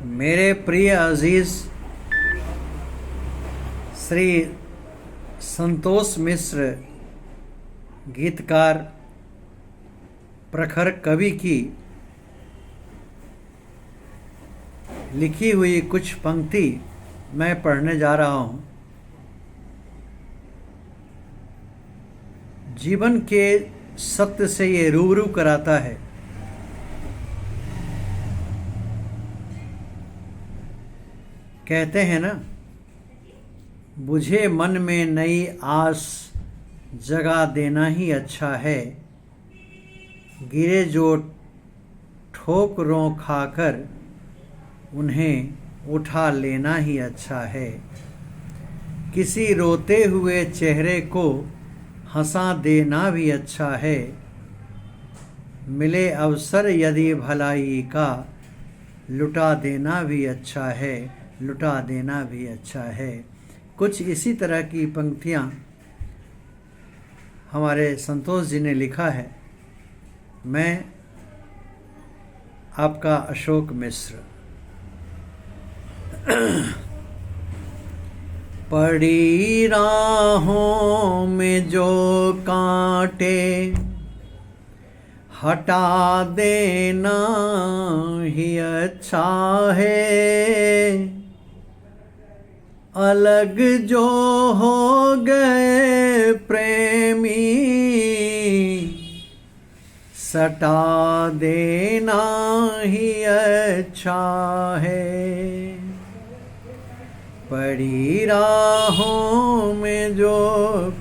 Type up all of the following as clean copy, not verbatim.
मेरे प्रिय अजीज श्री संतोष मिश्र गीतकार प्रखर कवि की लिखी हुई कुछ पंक्ति मैं पढ़ने जा रहा हूँ। जीवन के सत्य से ये रूबरू कराता है। कहते हैं ना, बुझे मन में नई आस जगा देना ही अच्छा है, गिरे जो ठोकरों खाकर उन्हें उठा लेना ही अच्छा है। किसी रोते हुए चेहरे को हंसा देना भी अच्छा है, मिले अवसर यदि भलाई का लुटा देना भी अच्छा है, लुटा देना भी अच्छा है। कुछ इसी तरह की पंक्तियाँ हमारे संतोष जी ने लिखा है। मैं आपका अशोक मिश्र। पड़ी राहों में जो कांटे हटा देना ही अच्छा है, अलग जो हो गए प्रेमी सटा देना ही अच्छा है। पड़ी राहों में जो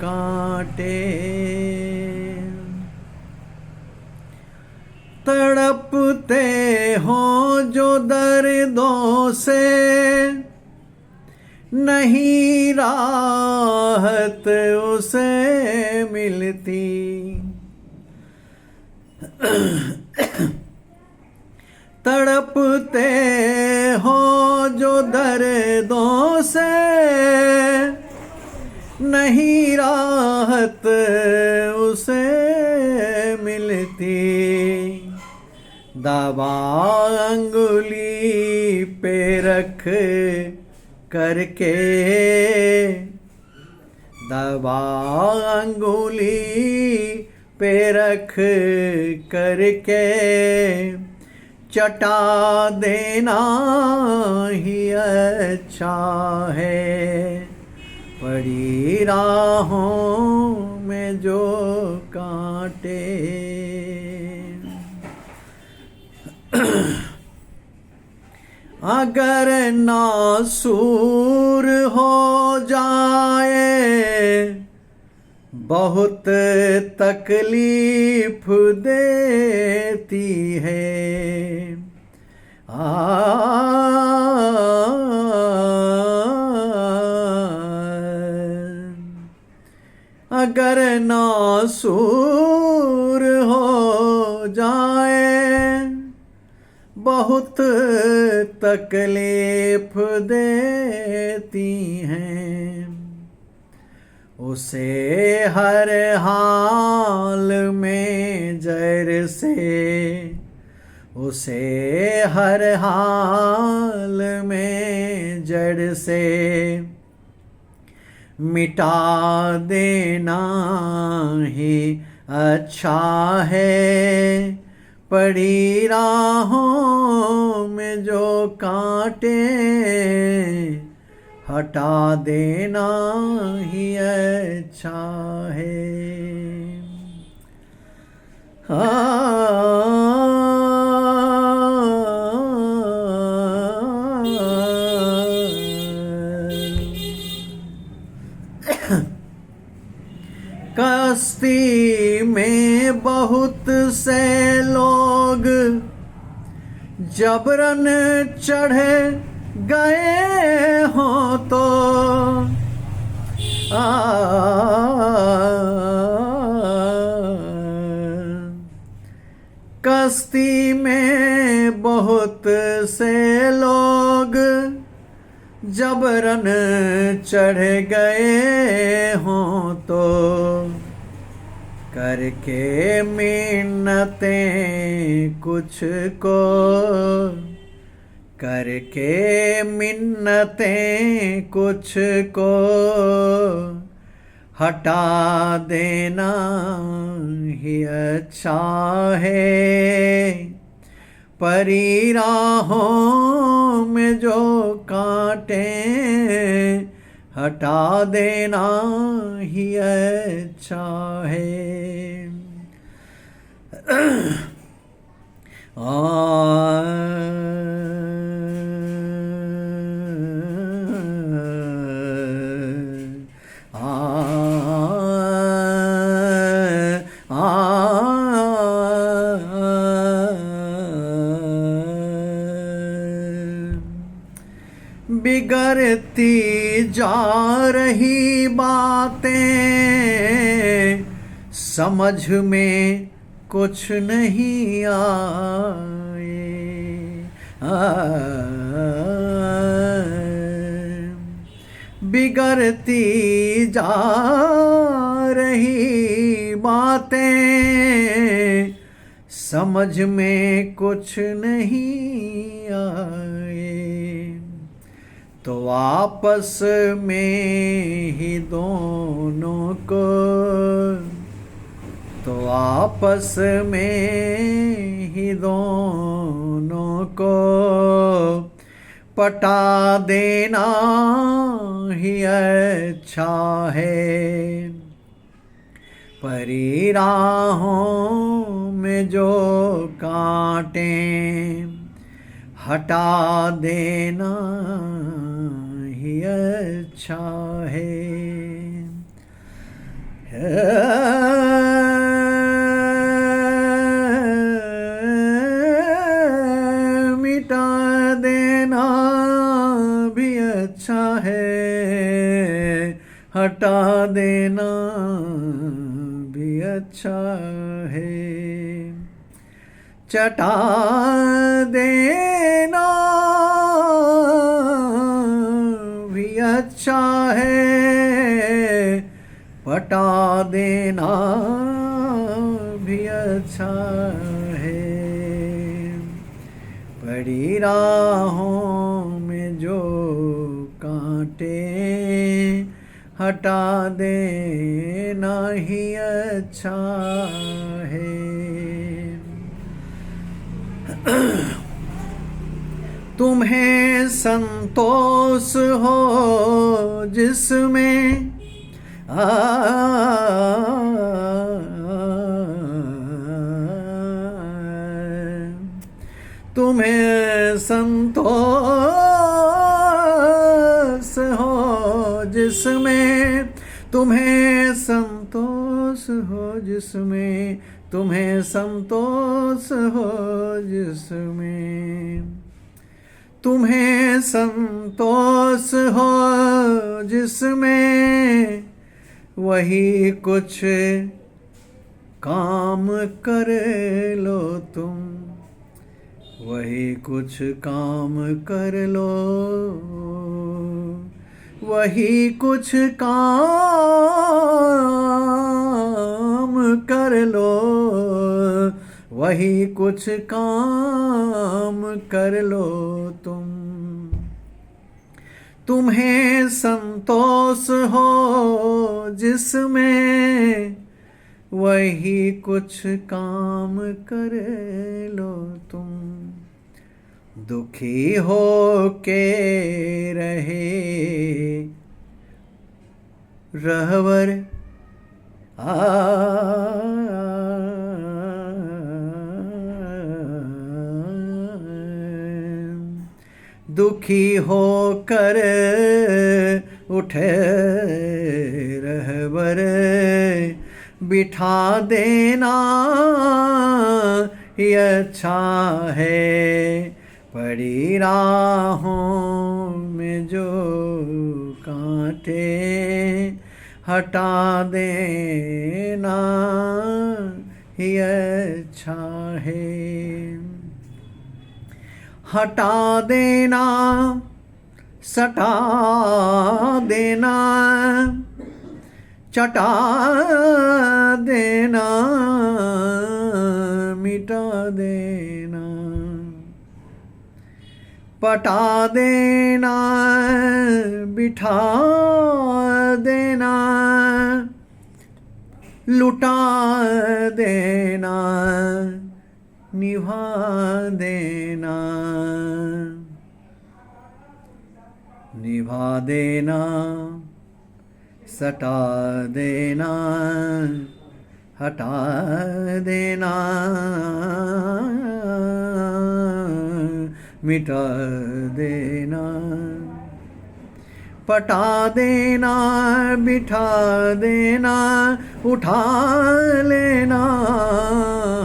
कांटे तड़पते हो जो दर्दों से नहीं राहत उसे मिलती, तड़पते हो जो दर्दों से नहीं राहत उसे मिलती, दवा अंगुली पे रख करके, दवा अंगुली पे रख करके चटा देना ही अच्छा है। पड़ी राहों में जो कांटे अगर नासूर हो जाए बहुत तकलीफ देती है, अगर नासूर हो जाए बहुत तकलीफ देती हैं, उसे हर हाल में जड़ से, उसे हर हाल में जड़ से मिटा देना ही अच्छा है। पड़ी राहों में जो कांटे हटा देना ही अच्छा है। कश्ती में बहुत से लोग जबरन चढ़े गए हों तो कश्ती में बहुत से लोग जबरन चढ़ गए हों तो करके मिन्नतें कुछ को करके मिन्नतें कुछ को हटा देना ही अच्छा है। परी राहों में जो कांटे हटा देना ही अच्छा है। बिगड़ती जा रही बातें समझ में कुछ नहीं आए। बिगड़ती जा रही बातें समझ में कुछ नहीं आए। तो आपस में ही दोनों को, तो आपस में ही दोनों को पटा देना ही अच्छा है। परी राहों में जो कांटे हटा देना ही अच्छा है। मिटा देना भी अच्छा है, हटा देना भी अच्छा है। चटा देना भी अच्छा है, पटा देना भी अच्छा है। पड़ी राहों में जो कांटे हटा देना ही अच्छा है। तुम्हें संतोष हो जिसमें तुम्हें संतोष हो जिसमें, तुम्हें संतोष हो जिसमें, तुम्हें संतोष हो जिसमें, तुम्हें संतोष हो जिसमें, वही कुछ काम कर लो तुम, वही कुछ काम कर लो, वही कुछ काम कर लो, वही कुछ काम कर लो तुम। तुम्हें संतोष हो जिसमें, वही कुछ काम कर लो तुम। दुखी हो के रहे रहवर दुखी हो कर उठे रहबर बिठा देना ही अच्छा है। पड़ी राहों में जो कांटे हटा देना ही अच्छा है। हटा देना, सटा देना, चटा देना, मिटा देना, पटा देना बिठा देना लुटा देना निभा देना निभा देना सटा देना हटा देना मिटा देना पटा देना बिठा देना उठा लेना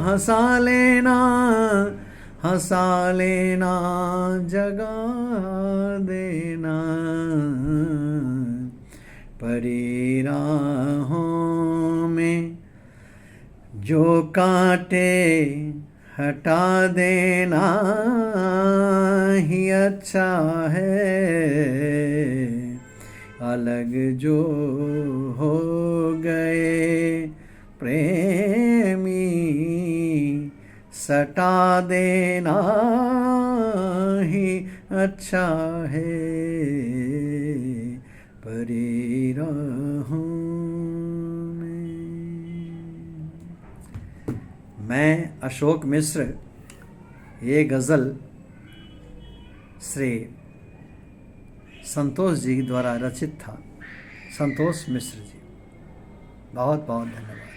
हंसा लेना जगा देना परी राहों में जो कांटे हटा देना ही अच्छा है, अलग जो हो गए प्रेमी सटा देना ही अच्छा है परी राहों में। मैं अशोक मिश्र, ये गज़ल श्री संतोष जी द्वारा रचित था। संतोष मिश्र जी, बहुत बहुत धन्यवाद।